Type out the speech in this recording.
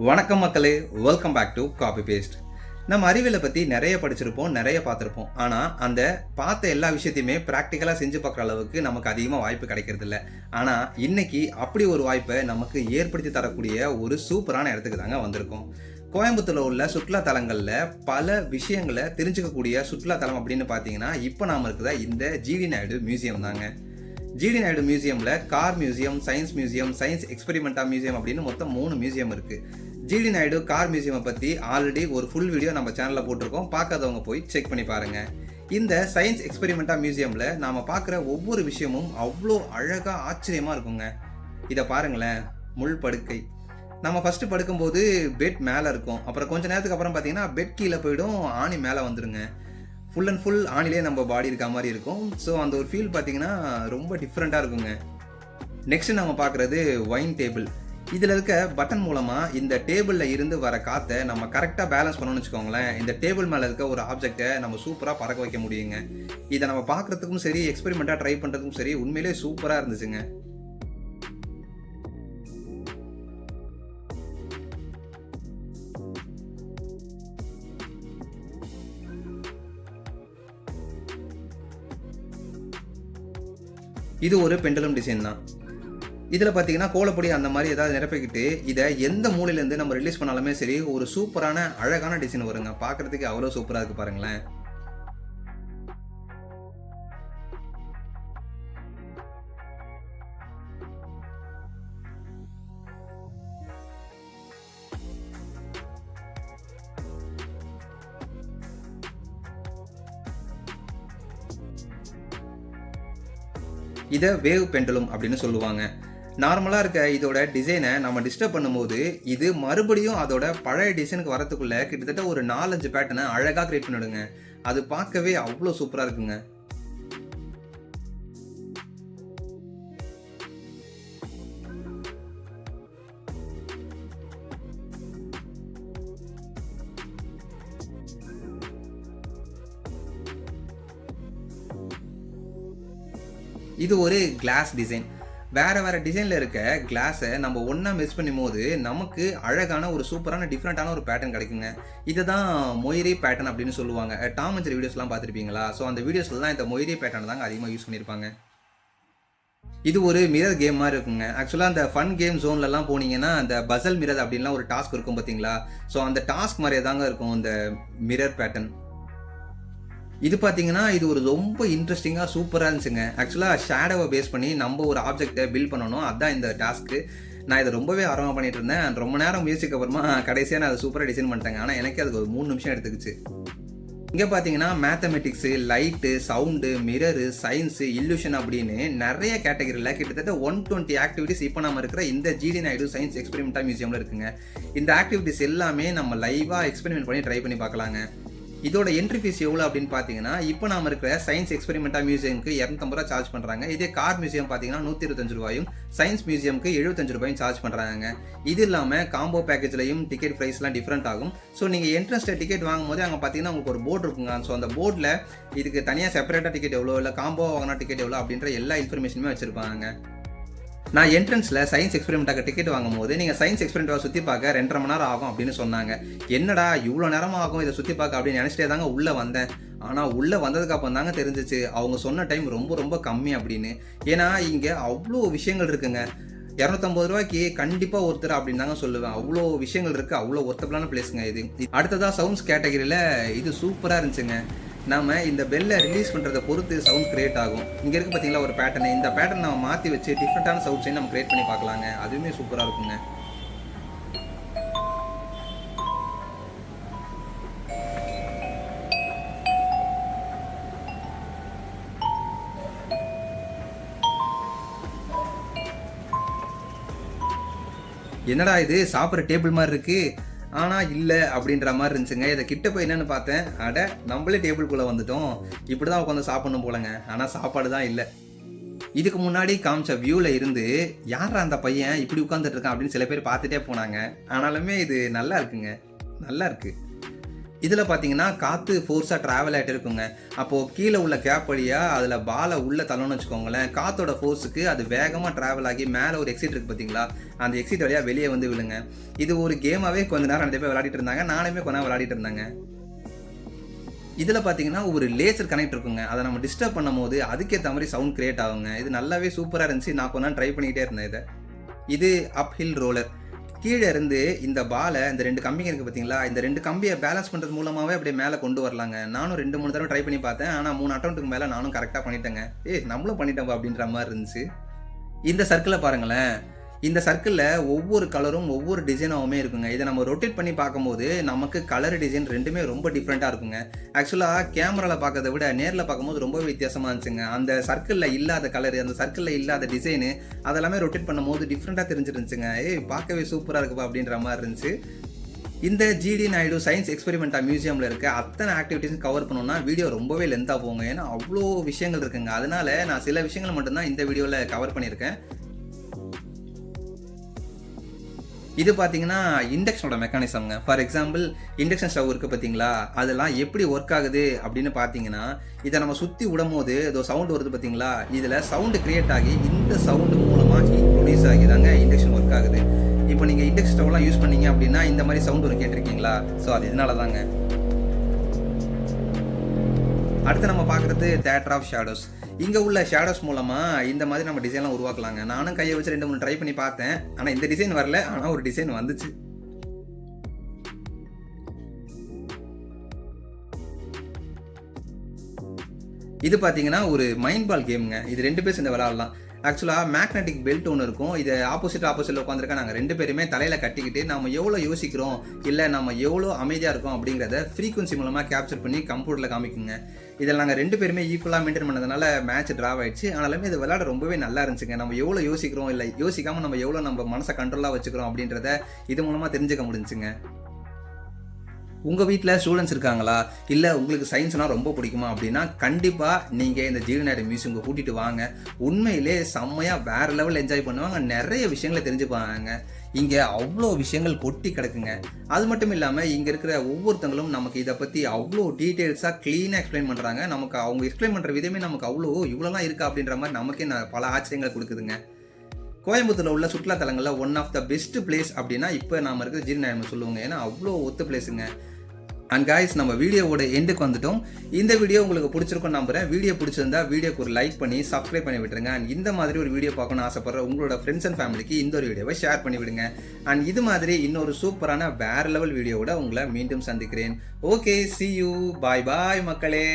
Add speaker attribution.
Speaker 1: வணக்கம் மக்களே, welcome back to copy paste. நம்ம அறிவியலை பற்றி நிறைய படிச்சிருப்போம், நிறைய பார்த்துருப்போம். ஆனால் அந்த பார்த்த எல்லா விஷயத்தையுமே ப்ராக்டிக்கலாக செஞ்சு பார்க்குற அளவுக்கு நமக்கு அதிகமாக வாய்ப்பு கிடைக்கிறது இல்லை. ஆனால் இன்னைக்கு அப்படி ஒரு வாய்ப்பை நமக்கு ஏற்படுத்தி தரக்கூடிய ஒரு சூப்பரான இடத்துக்கு தாங்க வந்திருக்கோம். கோயம்புத்தூரில் உள்ள சுற்றுலா தலங்களில் பல விஷயங்களை தெரிஞ்சுக்கக்கூடிய சுற்றுலா தலம் அப்படின்னு பார்த்தீங்கன்னா இப்போ நாம் இருக்கிற இந்த ஜிடி நாயுடு மியூசியம் தாங்க. ஜிடி நாயுடு மியூசியமில் car museum, science museum, science எக்ஸ்பெரிமெண்டா மியூசியம் அப்படின்னு மொத்தம் 3 மியூசியம் இருக்குது. ஜிடி நாயுடு கார் மியூசியமை பற்றி ஆல்ரெடி ஒரு ஃபுல் வீடியோ நம்ம சேனலில் போட்டிருக்கோம். பார்க்காதவங்க போய் செக் பண்ணி பாருங்கள். இந்த சயின்ஸ் எக்ஸ்பெரிமெண்டா மியூசியமில் நாம் பார்க்குற ஒவ்வொரு விஷயமும் அவ்வளோ அழகாக ஆச்சரியமாக இருக்குங்க. இதை பாருங்களேன், முள் படுக்கை. நம்ம ஃபஸ்ட்டு படுக்கும்போது பெட் மேலே இருக்கும், அப்புறம் கொஞ்சம் நேரத்துக்கு அப்புறம் பார்த்தீங்கன்னா பெட் கீழே போயிடும், ஆணி மேலே வந்துடுங்க. ஃபுல் அண்ட் ஃபுல் ஆணிலே நம்ம பாடி இருக்க மாதிரி இருக்கும். ஸோ அந்த ஒரு ஃபீல் பார்த்தீங்கன்னா ரொம்ப டிஃப்ரெண்ட்டாக இருக்குங்க. நெக்ஸ்ட் நம்ம பார்க்குறது ஒயின் டேபிள். இதில் இருக்க பட்டன் மூலமாக இந்த டேபிளில் இருந்து வர காற்றை நம்ம கரெக்டாக பேலன்ஸ் பண்ணணும்னு வச்சுக்கோங்களேன், இந்த டேபிள் மேலே இருக்க ஒரு ஆப்ஜெக்டை நம்ம சூப்பராக பறக்க வைக்க முடியுங்க. இதை நம்ம பார்க்குறதுக்கும் சரி, எக்ஸ்பெரிமெண்ட்டாக ட்ரை பண்ணுறதுக்கும் சரி, உண்மையிலே சூப்பராக இருந்துச்சுங்க. இது ஒரு பெண்டலும் டிசைன் தான். இதில் பார்த்தீங்கன்னா கோலப்பொடி அந்த மாதிரி ஏதாவது நிரப்பிக்கிட்டு இதை எந்த மூலையிலேருந்து நம்ம ரிலீஸ் பண்ணாலுமே சரி, ஒரு சூப்பரான அழகான டிசைன் வருங்க. பார்க்குறதுக்கு அவ்வளோ சூப்பராக இருக்குது பாருங்களேன். இதை வேவ் பெண்டலும் அப்படின்னு சொல்லுவாங்க. நார்மலாக இருக்க இதோட டிசைனை நம்ம டிஸ்டர்ப் பண்ணும்போது இது மறுபடியும் அதோட பழைய டிசைனுக்கு வரத்துக்குள்ள கிட்டத்தட்ட ஒரு 4-5 பேட்டர்னை அழகாக கிரியேட் பண்ணிடுங்க. அது பார்க்கவே அவ்வளோ சூப்பராக இருக்குங்க. இது ஒரு கிளாஸ் டிசைன். வேறு டிசைனில் இருக்க கிளாஸை நம்ம ஒன்றா மிக்ஸ் பண்ணும் போது நமக்கு அழகான ஒரு சூப்பரான டிஃப்ரெண்ட்டான ஒரு பேட்டர்ன் கிடைக்குங்க. இதை தான் மொய்ரி பேட்டர்ன் அப்படின்னு சொல்லுவாங்க. டாம் அண்ட் ஜெர்ரி வீடியோஸ்லாம் பார்த்துருப்பீங்களா? ஸோ அந்த வீடியோஸில் தான் இந்த மொய்ரி பேட்டர்ன் தாங்க அதிகமாக யூஸ் பண்ணியிருப்பாங்க. இது ஒரு மிரர் கேம் மாதிரி இருக்குங்க. ஆக்சுவலாக அந்த ஃபன் கேம் ஜோன்லலாம் போனீங்கன்னா அந்த பசல் மிரர் அப்படின்லாம் ஒரு டாஸ்க் இருக்கும் பார்த்தீங்களா? ஸோ அந்த டாஸ்க் மாதிரியே தாங்க இருக்கும் இந்த மிரர் பேட்டர்ன். இது பார்த்தீங்கன்னா இது ஒரு ரொம்ப இன்ட்ரெஸ்டிங்காக சூப்பராக இருந்துச்சுங்க. ஆக்சுவலாக ஷேடோவை பேஸ் பண்ணி நம்ம ஒரு ஆப்ஜெக்டை பில்ட் பண்ணணும், அதுதான் இந்த டாஸ்க்கு. நான் இதை ரொம்பவே ஆர்வமாக பண்ணிட்டு இருந்தேன். ரொம்ப நேரம் முயற்சிக்கு அப்புறமா கடைசியாக நான் அதை சூப்பராக டிசைன் பண்ணிட்டேங்க. ஆனால் எனக்கு அதுக்கு ஒரு 3 நிமிஷம் எடுத்துக்கிச்சு. இங்கே பார்த்தீங்கன்னா mathematics, light, sound, mirror, science, illusion அப்படின்னு நிறைய கேட்டகரியில் கிட்டத்தட்ட 120 ஆக்டிவிட்டிஸ் இப்போ நம்ம இருக்கிற இந்த ஜிடி நாயுடு சயின்ஸ் எக்ஸ்பெரிமெண்டா மியூசியமில் இருக்குங்க. இந்த ஆக்டிவிட்டிஸ் எல்லாமே நம்ம லைவாக எக்ஸ்பெரிமெண்ட் பண்ணி ட்ரை பண்ணி பார்க்கலாங்க. இதோட என்ட்ரி ஃபீஸ் எவ்வளோ அப்படின்னு பார்த்தீங்கன்னா, இப்போ நாம இருக்கிற சயின்ஸ் எக்ஸ்பெரிமெண்டா மியூசியமுக்கு 250 ரூபா சார்ஜ் பண்ணுறாங்க. இதே கார் மியூசியம் பார்த்தீங்கன்னா 125 ரூபாயும், சயின்ஸ் மியூசியமுக்கு 75 ரூபாயும் சார்ஜ் பண்ணுறாங்க. இது இல்லாமல் காம்போ பேக்கேஜ்லையும் டிக்கெட் ப்ரைஸ்லாம் டிஃப்ரெண்ட் ஆகும். ஸோ நீங்கள் என்ட்ரன்ஸில் டிக்கெட் வாங்கும் போது அங்கே பார்த்தீங்கன்னா உங்களுக்கு ஒரு போர்டு இருக்குங்க. ஸோ அந்த போர்டில் இதுக்கு தனியாக செப்பரேட்டாக டிக்கெட் எவ்வளோ, இல்லை காம்போ வாங்கினா டிக்கெட் எவ்வளோ அப்படின்ற எல்லா இன்ஃபர்மேஷனுமே வச்சுருப்பாங்க. நான் என்ட்ரன்ஸில் சயின்ஸ் எக்ஸ்பெரிமெண்ட்டாக டிக்கெட் வாங்கும் போது நீங்கள் சயின்ஸ் எக்ஸ்பெரிமெண்ட்டாக சுற்றி பார்க்க 2.5 மணி நேரம் ஆகும் அப்படின்னு சொன்னாங்க. என்னடா இவ்வளோ நேரமாக ஆகும் இதை சுற்றி பார்க்க அப்படின்னு நினச்சிட்டே தாங்க உள்ளே வந்தேன். ஆனால் உள்ளே வந்ததுக்கு அப்புறம் தாங்க தெரிஞ்சிச்சு அவங்க சொன்ன டைம் ரொம்ப ரொம்ப கம்மி அப்படின்னு. ஏன்னா இங்கே அவ்வளோ விஷயங்கள் இருக்குங்க. 250 ரூபாய்க்கு கண்டிப்பாக ஒருத்தர் அப்படின்னு தாங்க சொல்லுவேன். அவ்வளோ விஷயங்கள் இருக்குது, அவ்வளோ ஒர்த்தபிளான பிளேஸுங்க இது. அடுத்ததாக சவுண்ட்ஸ் கேட்டகரியில் இது சூப்பராக இருந்துச்சுங்க. நம்ம இந்த பெல்லை ரிலீஸ் பண்ணுறதை பொறுத்து சவுண்ட் கிரியேட் ஆகும். இங்கே இருக்குது பார்த்தீங்களா ஒரு பேட்டர்ன், இந்த பேட்டர்ன் நம்ம மாற்றி வச்சு டிஃப்ரெண்ட்டான சவுண்ட்ஸையும் நம்ம கிரியேட் பண்ணி பார்க்கலாங்க. அதுவுமே சூப்பராக இருக்குங்க. என்னடா இது சாப்பிட்ற டேபிள் மாதிரி இருக்குது, ஆனால் இல்லை அப்படின்ற மாதிரி இருந்துச்சுங்க. இதை கிட்ட போய் என்னென்னு பார்த்தேன், அட நம்மளே டேபிள்குள்ளே வந்துட்டோம், இப்படி தான் உட்காந்து சாப்பிடணும் போலங்க. ஆனால் சாப்பாடு தான் இல்லை. இதுக்கு முன்னாடி காமிச்ச வியூவில் இருந்து யாரா அந்த பையன் இப்படி உட்காந்துட்டு இருக்கான் அப்படின்னு சில பேர் பார்த்துட்டே போனாங்க. ஆனாலுமே இது நல்லா இருக்குங்க, நல்லா இருக்குது. இதில் பார்த்தீங்கன்னா காற்று ஃபோர்ஸாக ட்ராவல் ஆகிட்டு இருக்குங்க. அப்போது கீழே உள்ள கேப் வழியாக அதில் பாலை உள்ளே தள்ளணும்னு வச்சுக்கோங்களேன், காற்றோட ஃபோர்ஸுக்கு அது வேகமாக ட்ராவல் ஆகி மேலே ஒரு எக்ஸிட் இருக்குது பார்த்தீங்களா, அந்த எக்ஸிட் வழியாக வெளியே வந்து விழுங்க. இது ஒரு கேமாகவே கொஞ்ச நேரம் நிறைய பேர் விளையாடிட்டு இருந்தாங்க, நானுமே கொஞ்ச நேரம் விளையாடிட்டு இருந்தேங்க. இதில் பார்த்தீங்கன்னா ஒரு லேசர் கனெக்ட் இருக்குங்க, அதை நம்ம டிஸ்டர்ப் பண்ணும் போது அதுக்கேற்ற மாதிரி சவுண்ட் கிரியேட் ஆகுங்க. இது நல்லாவே சூப்பராக இருந்துச்சு, நான் கொஞ்ச நேரம் ட்ரை பண்ணிக்கிட்டே இருந்தேன். இது அப் ஹில் ரோலர். கீழே இருந்து இந்த பாலை இந்த 2 கம்பிங்க இருக்குது பார்த்தீங்களா, இந்த 2 கம்பியை பேலன்ஸ் பண்ணுறது மூலமாகவே அப்படியே மேலே கொண்டு வரலாங்க. நானும் 2-3 தடவை ட்ரை பண்ணி பார்த்தேன், ஆனால் 3 அட்டெம்ப்ட்டுக்கு மேலே நானும் கரெக்டாக பண்ணிட்டேங்க. நம்மளும் பண்ணிட்டோம்பா அப்படின்ற மாதிரி இருந்துச்சு. இந்த சர்க்கிளை பாருங்களேன், இந்த சர்க்கிளில் ஒவ்வொரு கலரும் ஒவ்வொரு டிசைனாகவுமே இருக்குங்க. இதை நம்ம ரொட்டேட் பண்ணி பார்க்கும்போது நமக்கு கலர் டிசைன் ரெண்டுமே ரொம்ப டிஃப்ரெண்ட்டாக இருக்குங்க. ஆக்சுவலாக கேமராவில் பார்க்கறத விட நேரில் பார்க்கும்போது ரொம்ப வித்தியாசமாக இருந்துச்சுங்க. அந்த சர்க்கிளில் இல்லாத கலரு, அந்த சர்க்கிளில் இல்லாத டிசைனு அதெல்லாமே ரொட்டேட் பண்ணும்போது டிஃப்ரெண்ட்டாக தெரிஞ்சிருந்துச்சுங்க. பார்க்கவே சூப்பராக இருக்குப்பா அப்படின்ற மாதிரி இருந்துச்சு. இந்த ஜிடி நாயுடு சயின்ஸ் எக்ஸ்பெரிமெண்டா மியூசியமில் இருக்க அத்தனை ஆக்டிவிட்டிஸும் கவர் பண்ணணும்னா வீடியோ ரொம்பவே லென்த்தாக போங்க. ஏன்னா அவ்வளோ விஷயங்கள் இருக்குங்க. அதனால நான் சில விஷயங்கள் மட்டும்தான் இந்த வீடியோவில் கவர் பண்ணியிருக்கேன். இது பார்த்தீங்கன்னா இண்டக்ஷனோட மெக்கானிசம்ங்க. ஃபார் எக்ஸாம்பிள் இண்டக்ஷன் ஸ்டவ் இருக்குது பார்த்தீங்களா, அதெல்லாம் எப்படி ஒர்க் ஆகுது அப்படின்னு பார்த்தீங்கன்னா, இதை நம்ம சுற்றி விடும்போது ஏதோ சவுண்டு வருது பார்த்தீங்களா, இதில் சவுண்டு கிரியேட் ஆகி இந்த சவுண்டு மூலமாக ஹீட் ப்ரொடியூஸ் ஆகி தாங்க இண்டக்ஷன் ஒர்க் ஆகுது. இப்போ நீங்கள் இண்டக்ஷன் ஸ்டவ்லாம் யூஸ் பண்ணீங்க அப்படின்னா இந்த மாதிரி சவுண்டு வரும், கேட்டிருக்கீங்களா? ஸோ அது இதனால தாங்க. அடுத்து நம்ம பார்க்குறது தியேட்டர் ஆஃப் ஷேடோஸ். இங்கே உள்ள ஷேடோஸ் மூலமாக இந்த மாதிரி நம்ம டிசைன்லாம் உருவாக்கலாங்க. நானும் கையை வச்சு 2-3 ட்ரை பண்ணி பார்த்தேன், ஆனால் இந்த டிசைன் வரல, ஆனால் ஒரு டிசைன் வந்துச்சு. இது பார்த்தீங்கன்னா ஒரு மைண்ட் பால் கேமுங்க. இது 2 பேர் சேர்ந்து விளையாடலாம். ஆக்சுவலாக மேக்னெட்டிக் பெல்ட் ஒன்று இருக்கும், இதை ஆப்போசிட்டில் உட்காந்துருக்கா நாங்கள் 2 பேருமே தலையில் கட்டிக்கிட்டு நம்ம எவ்வளோ யோசிக்கிறோம் இல்லை நம்ம எவ்வளோ அமைதியாக இருக்கோம் அப்படிங்கிறத ஃப்ரீக்வன்சி மூலமாக கேப்சர் பண்ணி கம்ப்யூட்டரில் காமிக்குங்க. இதில் நாங்கள் 2 பேருமே ஈக்குவலாக மெயின்டைன் பண்ணதுனால மேட்ச் ட்ராவ் ஆயிடுச்சு. ஆனாலுமே இது விளையாட ரொம்பவே நல்லா இருந்துச்சுங்க. நம்ம எவ்வளோ யோசிக்கிறோம் இல்லை யோசிக்காமல் நம்ம எவ்வளோ நம்ம மனசை கண்ட்ரோலாக வச்சுக்கிறோம் அப்படின்றத இது மூலமாக தெரிஞ்சுக்க முடிஞ்சுங்க. உங்கள் வீட்டில் ஸ்டூடெண்ட்ஸ் இருக்காங்களா, இல்லை உங்களுக்கு சயின்ஸ்னால் ரொம்ப பிடிக்குமா அப்படின்னா கண்டிப்பாக நீங்கள் இந்த ஜிடி நாயுடு மியூசியம்க்கு கூட்டிகிட்டு வாங்க. உண்மையிலே செம்மையாக வேறு லெவலில் என்ஜாய் பண்ணுவாங்க, நிறைய விஷயங்களை தெரிஞ்சுப்பாங்க. இங்கே அவ்வளோ விஷயங்கள் கொட்டி கிடக்குங்க. அது மட்டும் இல்லாமல் இங்கே இருக்கிற ஒவ்வொருத்தங்களும் நமக்கு இதை பற்றி அவ்வளோ டீட்டெயில்ஸாக க்ளீனாக எக்ஸ்பிளைன் பண்ணுறாங்க. நமக்கு அவங்க எக்ஸ்பிளைன் பண்ணுற விதமே நமக்கு இவ்வளோலாம் இருக்கா அப்படின்ற மாதிரி நமக்கே பல ஆச்சரியங்களை கொடுக்குதுங்க. கோயம்புத்தூரில் உள்ள சுற்றுலாத்தலங்களில் one of the best place அப்படின்னா இப்போ நாம் இருக்கிற ஜிடி நாயுடு சொல்லுவாங்க. ஏன்னா அவ்வளோ ஒத்த பிளேஸுங்க. அண்ட் காய்ஸ், நம்ம வீடியோவோட எண்டுக்கு வந்துட்டோம். இந்த வீடியோ உங்களுக்கு பிடிச்சிருக்கும் நம்புறேன். வீடியோ பிடிச்சிருந்தா வீடியோக்கு ஒரு லைக் பண்ணி சப்ஸ்கிரைப் பண்ணி விட்டுருங்க. அண்ட் இந்த மாதிரி ஒரு வீடியோ பார்க்கணும்னு ஆசைப்படுற உங்களோட ஃப்ரெண்ட்ஸ் அண்ட் ஃபேமிலிக்கு இந்த ஒரு வீடியோவை ஷேர் பண்ணி விடுங்க. அண்ட் இது மாதிரி இன்னொரு சூப்பரான வேற லெவல் வீடியோவோட உங்களை மீண்டும் சந்திக்கிறேன். Okay, see you, bye bye மக்களே.